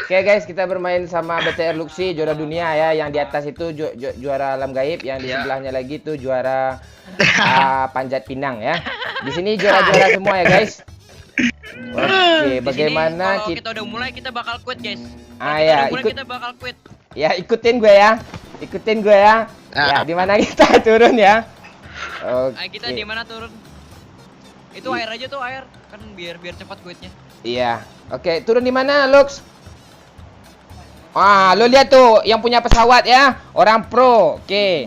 Oke guys, kita bermain sama BTR Luxi, juara dunia ya. Yang di atas itu juara alam gaib, yang di sebelahnya lagi tuh juara panjat pinang ya. Di sini juara-juara semua ya guys. Oke, bagaimana kalau kita udah mulai kita bakal quit guys. Ya, kita bakal quit. Ya, ikutin gue ya. Ikutin gue ya. Ya, di mana kita turun ya? Oke. Kita di mana turun? Itu air aja tuh, air. Kan biar cepat quitnya. Iya. Oke, turun di mana, Lux? Lo lihat tuh yang punya pesawat ya, orang pro. Oke.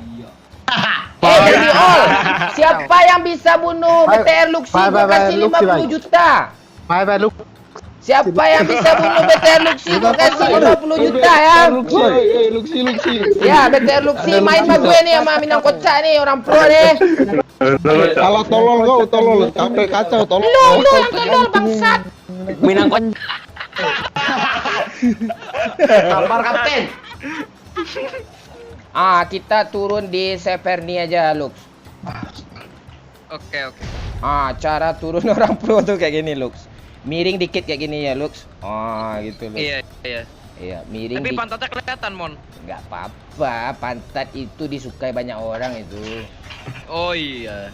Jadi all. Siapa yang bisa bunuh BTR Luxi? Gua kasih 50 juta. Bye Lux. Siapa yang bisa bunuh BTR Luxi? Gua kasih 50 juta ya. Luxi. Ya, BTR Luxi main sama gue nih sama Minang Kocak nih, orang pro nih. Salah tolol. Capek kacau tolol. Lu yang tolol bangsat. Minang Kocak. Kabar kapten. Kita turun di Severny aja, Lux. Oke. Cara turun orang pro tuh kayak gini, Lux. Miring dikit kayak gini ya, Lux. Gitu, Lux. Iya, miring. Tapi pantatnya kelihatan, Mon. Enggak apa-apa, pantat itu disukai banyak orang itu. Oh iya.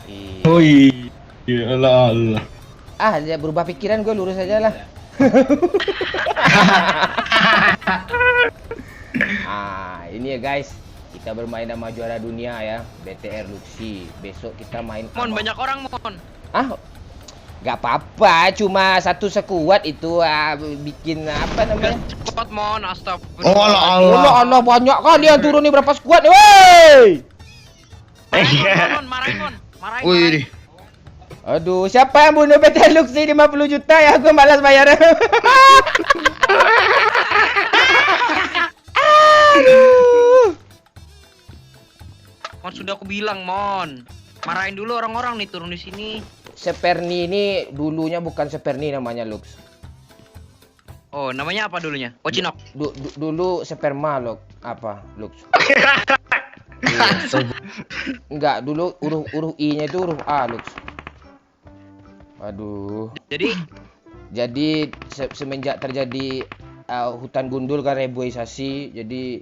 Allah. Dia berubah pikiran, gue lurus aja lah. Ini ya guys, kita bermain sama juara dunia ya, BTR Luxi. Besok kita main. Mon, banyak orang, Mon. Gak apa-apa, cuma satu sekuat itu bikin apa namanya? Sekuat, Mon, astagfirullah. Allah banyak kali yang turun nih, berapa sekuat nih, woi. Marahin, Mon. Wih. Aduh, siapa yang bunuh BTR Luxi 50 juta ya? Gue malas bayar. Mon, sudah aku bilang, Mon. Marahin dulu orang-orang nih turun di sini. Severny ini dulunya bukan Severny namanya, Lux. Oh, namanya apa dulunya? Cinok. Dulu sperma, Lux. Apa, Lux? Enggak, dulu huruf I-nya itu huruf A, Lux. Aduh. Jadi semenjak terjadi hutan gundul kan reboisasi, jadi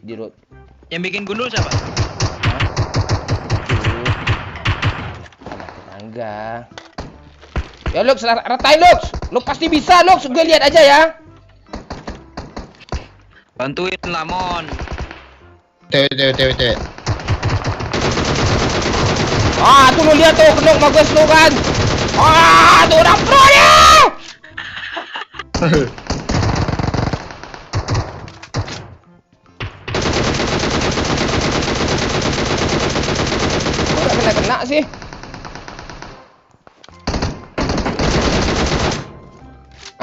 yang bikin gundul siapa? Anak tetangga. Ya Lux, ratain Lux. Lu pasti bisa Lux, gue lihat aja ya. Bantuin lah, Mon. Tuh. Tuh lu lihat tuh, kena bagus lu kan. Tuh orang pro ya. Kena sih.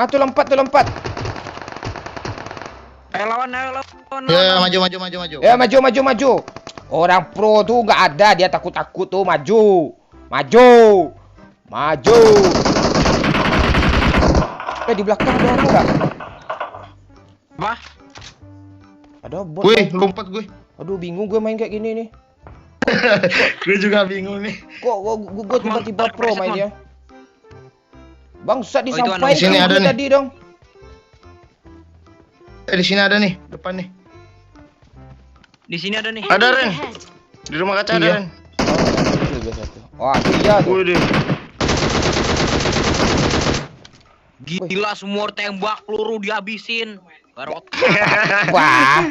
Tuh lompat. Ayo lawan. Ya, maju. Ya, maju. Orang pro tuh nggak ada, dia takut tuh maju. Di belakang ada orang nggak? Apa? Ada bot. Wih, lompat gue. Aduh, bingung gue main kayak gini nih. Gue juga bingung nih. Kok gue tiba-tiba pro mainnya? Bangsat disampaikan di sini ada nih. tadi dong. Di sini ada nih, depan nih. Di sini ada nih. Ada Ren. Di rumah kaca ada Ren. Wah, iya tuh. Wih. Gila, semua tembak peluru dihabisin. Garot. Wah.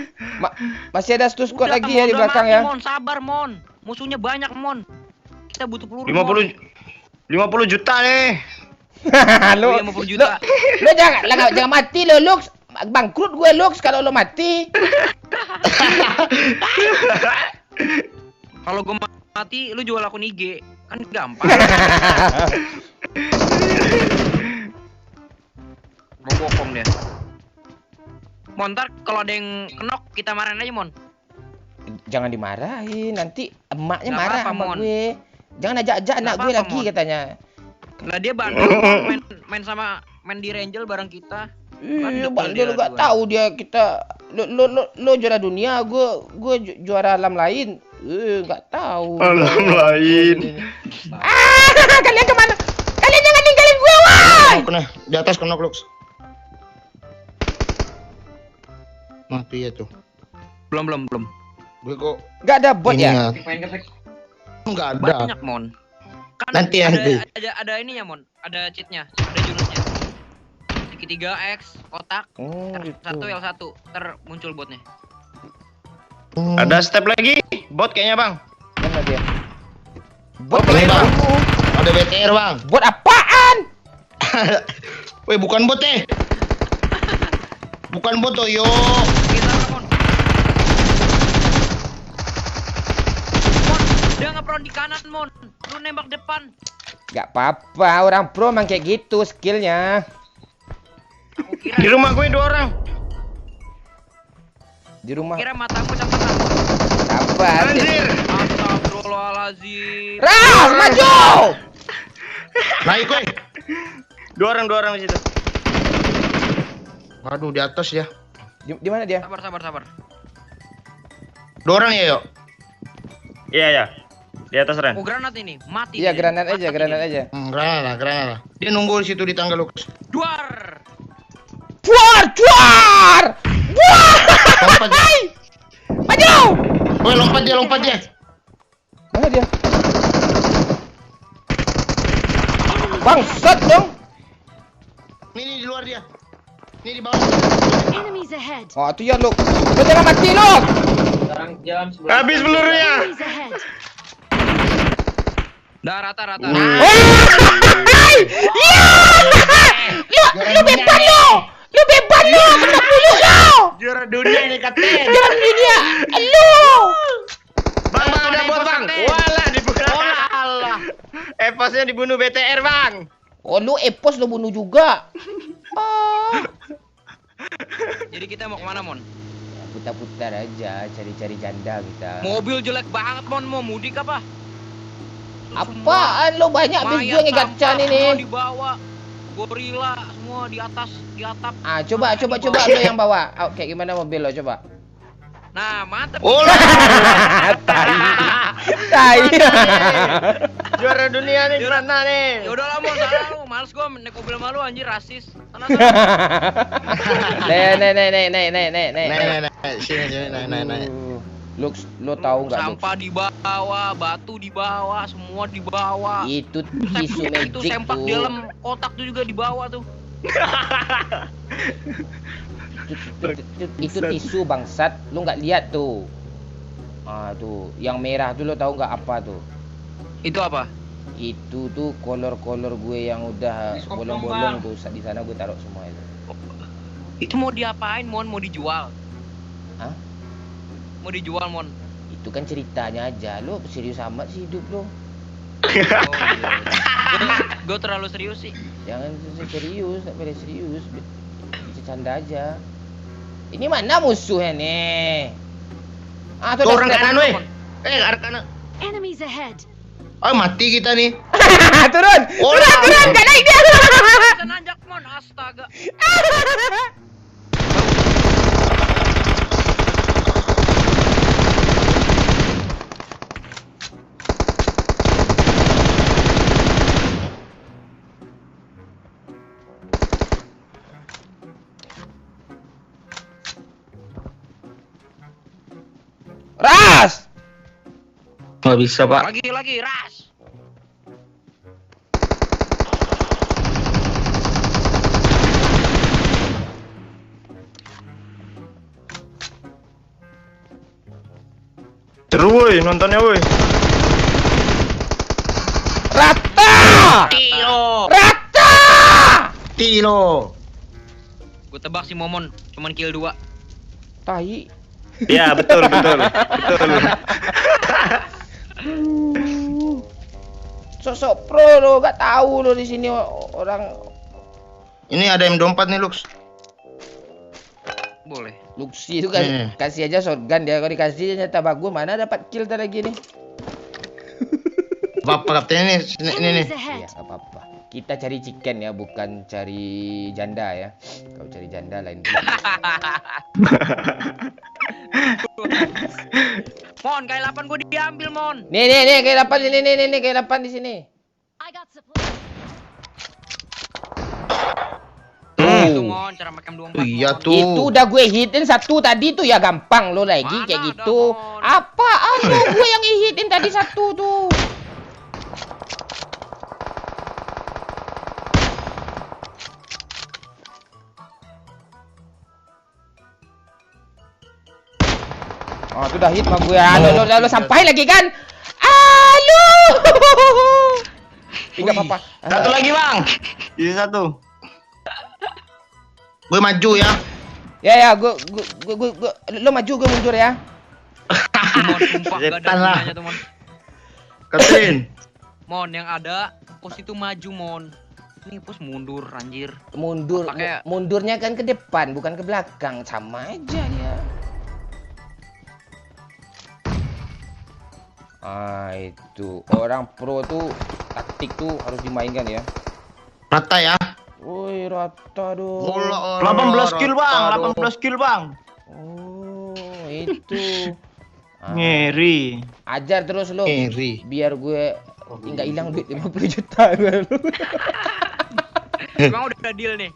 Masih ada satu squad lagi ya di belakang ya. Mon, sabar, Mon. Musuhnya banyak, Mon. Kita butuh peluru. 50 juta nih. Lu 50 juta. Lu jangan mati lo, Lux. Bangkrut gue, Lux, kalau lo mati. Kalau gue mati, lu jual akun IG. Kan gampang. Mau bokong dia. Mon, ntar kalau ada yang kenok, kita marahin aja, Mon. Jangan dimarahin, nanti emaknya Nggak marah apa-apa, sama Mon. gue. Jangan ajak anak gue lagi Mon. katanya. Lah dia bandel main di Ranger bareng kita. Bandel gak tahu dia kita lo juara dunia, gue juara alam lain. Gak tahu. Alam lain. Kalian kemana? Kalian jangan ninggalin gue, woi! Kena di atas kena Lux. Mati ya tuh. Belum. Gue kok Nggak ada bot ya? Enggak ada. Banyak, Mon. Kan Nanti. ada ininya, Mon. Ada cheatnya, ada jurusnya. Segitiga X, kotak, Gitu. 1 L1, ntar muncul botnya. Ada step lagi. Bot kayaknya, Bang. Mana dia? Bot ini, Bang. Ada BTR, Bang. Bot apaan? Weh, bukan bot eh. Bukan bot, yo. Kita, Mon. Mon, dia nge-pro di kanan, Mon. Lu nembak depan. Nggak apa-apa, orang pro emang kayak gitu skillnya. Aku kira, Di rumah gue 2 orang. Di rumah. kira matamu campur. Sabar. Anjir. Astagfirullahaladzim. Ras, maju! Naik, weh. 2 orang di situ. Waduh, di atas ya. Di mana dia? Sabar. 2 orang ya, yuk. Iya. Di atas, Ren. Oh, granat ini, mati. Iya, dia. granat Mati aja, granat dia. aja. Granat lah. Dia nunggu di situ di tangga Lukas. Duar. Cuar! Lompat dia. Maju! Woi, lompat dia. Mana dia? Bangsat dong. Nih di luar dia. Nih di bawah. Enemies ahead. Oh, itu ya, Luk. Lu jangan mati, Luk. Habis pelurunya. Enemies ahead. Dah rata. Lu beban lu. Lu beban lu. Kena bulu kau. Juara dunia ini katanya. Jangan dunia. Lu. Bang, ada bot, Bang. Walah dibunuh. Allah. Eposnya dibunuh BTR, Bang. Oh, lu epos lu bunuh juga. Oh. Jadi kita mau kemana, Mon? Putar-putar aja, cari-cari janda kita. Mobil jelek banget, Mon. Mau mudik apa? Apaan lu banyak bis gue ngegacan Semua ini. di bawah. Gorila semua di atas, di atap. Ah, coba lu yang bawa. Oh, kayak gimana mobil lo coba. Nah, mantep. Oh, Tai. juara dunia nih gimana nih? Ya udahlah, Mon, sana lu. Males gua naik mobil sama lu, anjir, rasis. Sana. Nih. Sini, naik. Lux, lo tahu nggak? Lux? Sampah di bawah, batu di bawah, semua di bawah. Itu tisu Itu magic sempak tuh. di dalam kotak tuh juga di bawah tuh. Itu tisu bangsat. Lu nggak lihat tuh? Ah tuh, yang merah tuh lo tahu nggak apa tuh? Itu apa? Itu tuh kolor-kolor gue yang udah bolong-bolong tuh di sana gue taruh semua itu. Itu mau diapain, Mon? Mau dijual? Hah? Mau dijual, Mon? Itu kan ceritanya aja. Lo serius amat sih hidup lo. Oh, gue terlalu serius sih. Jangan serius, tak boleh serius. Bercanda aja. Ini mana musuhnya nih? Ah, tuh Orang ada kanan, weh. Arah kanan. Enemies ahead. Ah, mati kita nih. turun, gak naik dia. Bisa nanjak, Mon. Astaga. Ras! Nggak bisa, Pak. Lagi, ras. Seru, woi, nontonnya, woi. Rata! Tilo. Gue tebak si Momon cuman kill 2. Tai. Iya, betul. Sosok pro lo, gak tahu lo di sini orang. Ini ada M24 nih, Lux. Boleh. Luxi itu kan kasih aja shotgun dia, kalau dikasih nyata bagus mana dapat kill tadi lagi nih. Bapak kapten ini nih. Enemies Iya, ahead. gak apa-apa. Kita cari chicken ya, bukan cari janda ya. Kalau cari janda lain. Mon, kayak 8 gue diambil, Mon. Nih, kayak 8 ini, nih, kayak 8 di sini. I got supplies. Itu mon cara makan 24. Iya Mon. tuh. Itu udah gue hitin satu tadi tuh ya gampang lo lagi Mana kayak ada, gitu. Mon? Apaan lo gue yang hitin tadi satu tuh. Oh, itu udah hit sama gue. Lo sampai lagi kan? Alu. Enggak apa-apa. Satu lagi, Bang. Ini satu. Gue maju ya. Ya, gue lo maju, gue mundur ya. Mon, sumpah gak ada Setan lah. gunanya tuh mon. Kapten. Mon yang ada pos itu maju mon. Ini pos mundur anjir. Mundur, mundurnya kan ke depan, bukan ke belakang. Sama aja dia. Ah, itu orang pro tuh taktik tuh harus dimainkan ya. Rata ya. Woi, rata dong. 18 kill, Bang. 18 kill, Bang. Oh, itu. Ngeri. Ajar terus lo. Ngeri. Biar gue nggak hilang duit 50 juta gue. Emang udah deal nih.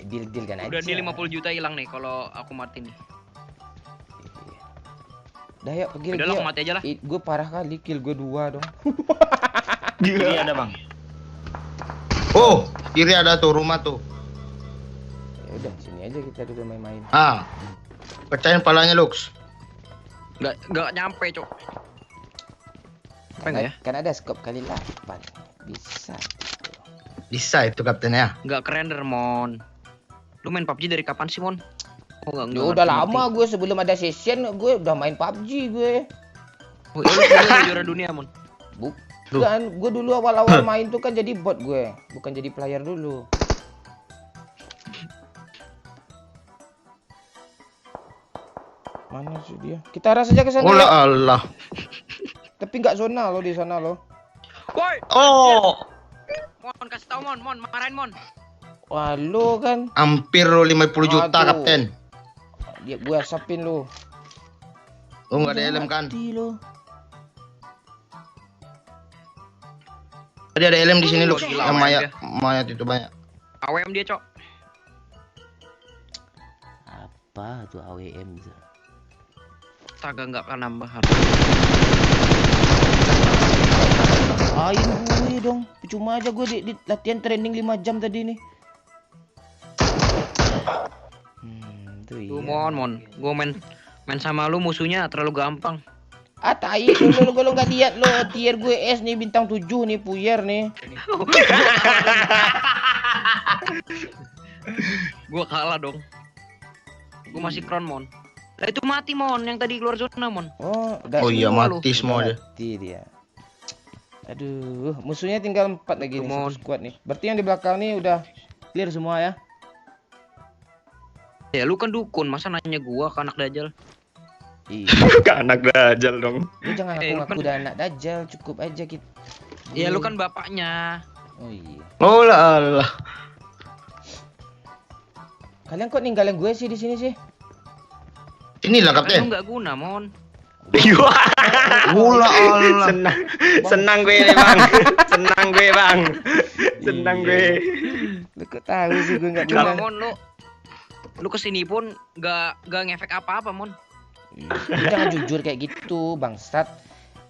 Deal kan aja. Udah deal 50 juta hilang nih kalau aku mati nih. Dah ya pergi Udah lah, aku mati aja lah. Gue parah kali kill gue 2 dong. Kiri ada, Bang. Oh, kiri ada tuh rumah tuh. Ya udah sini aja kita dulu main-main. Ah. Pecahin palanya, Lux. Enggak nyampe, Cok. Apa enggak ya? Kan ada scope kali 8. Bisa. Bisa itu kaptennya. Enggak kerender, Mon. Lu main PUBG dari kapan sih, Mon? Oh, enggak, Ya udah lama gue sebelum ada session gue udah main PUBG gue. Oh, lu juara dunia, Mon. Bukan, gue dulu awal-awal main tuh kan jadi bot gue, bukan jadi player dulu. Mana sih dia? Kita arah saja ke sana. Oh Ya. Allah. Tapi nggak zona lo di sana lo. Woi. Oh, Mon, kasih tau Mon, marahin Mon. Wah lo kan, hampir lo 50 juta, Aduh. Kapten. dia gue asapin lo. Oh, nggak ada helm kan? Mati lo. Tadi ada helm di sini, Lux. Gila, Yang mayat mayat itu banyak. AWM dia, Cok. Apa tuh AWM? Astaga, enggak akan nambah. Ain gue dong. Cuma aja gue di latihan training 5 jam tadi nih. Tuh iya. Tuh, Mon. Gua main sama lu musuhnya terlalu gampang. Ah tai, lu nggak lihat lo tier gue S nih bintang 7 nih puyer nih. Gua kalah dong. Gua masih crown, Mon. Lah itu mati, Mon, yang tadi keluar zona, Mon. Oh, udah Oh iya, semua lu. mati semua dia. mati dia. Aduh, musuhnya tinggal 4 lagi nih, Come on. satu squad nih. Berarti yang di belakang nih udah clear semua ya. Ya lu kan dukun, masa nanya gua ke anak dajal? Iya. Kan anak dajal dong. Lu jangan lu ngaku-ngaku kan- udah anak dajal, cukup aja kita. Ya lu kan bapaknya. Oh iya. Oh Allah. Kalian kok ninggalin gue sih di sini sih? Inilah, Kan lu Kapten. nggak guna, Mon. Ula Allah. Senang gue nih bang, senang gue bang, senang gue. Lu kok tahu sih gue nggak Coba, bilang. Mon, lu kesini pun nggak ngefek apa-apa, Mon. Lu jangan jujur kayak gitu, bangsat.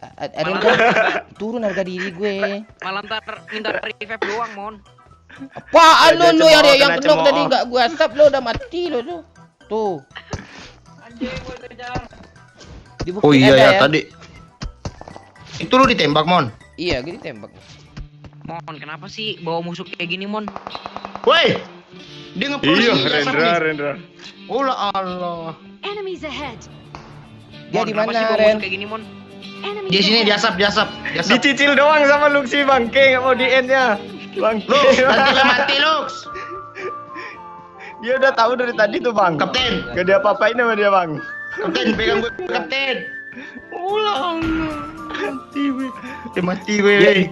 Ada yang Malah- bilang, turun harga diri gue. Malah ntar minta revive doang, Mon. Apaan Ada lu cemooh, yang kena kenok tadi cemooh. nggak gue asap lu udah mati lu tuh. Tuh. Anjing, gue kejar. Di bukit Oh iya ada ya tadi. Itu lu ditembak, Mon. Iya, gue ditembak. Mon, kenapa sih bawa musuh kayak gini, Mon? Woi. Dia nge-push Iya, nih, asap nih. Rendra. Ula Allah. Enemies ahead. Dia Mon, di kenapa mana, sih bawa Ren? musuh kayak gini, Mon? Enemies Di sini ahead. diasap. Dicicil doang sama Luxi bangke, nggak mau di end-nya. Bangke. Lux, nanti mati, Lux. Dia udah tahu dari tadi tuh bang. Kapten. Gak dia apa-apain sama dia bang. Kapten, pegang gue, Kapten. Ulang. Mati gue. Dia mati, weh.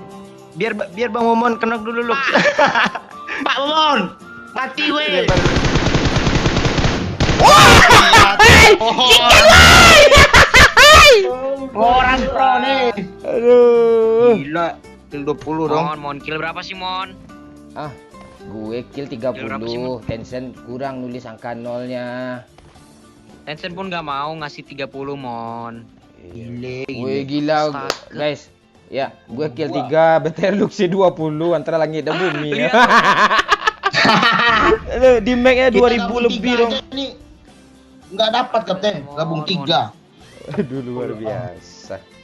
Biar bang Momon kenok dulu Lux. Pak Momon. Mati, weh. Orang pro nih. Aduh. Gila. Kill 20 dong. Mon, kill berapa sih, Mon? Ah, Gue kill Kill berapa sih, 30, Tencent kurang nulis angka nolnya. Tencent pun nggak mau ngasih 30 mon. Gile, Gue gile. gila Astaga. guys. Ya, gue kill 3, BTR Luxi 20 antara langit dan bumi. Di mag-nya 2000 lebih dong. Nggak dapat kapten, gabung 3. Aduh luar biasa.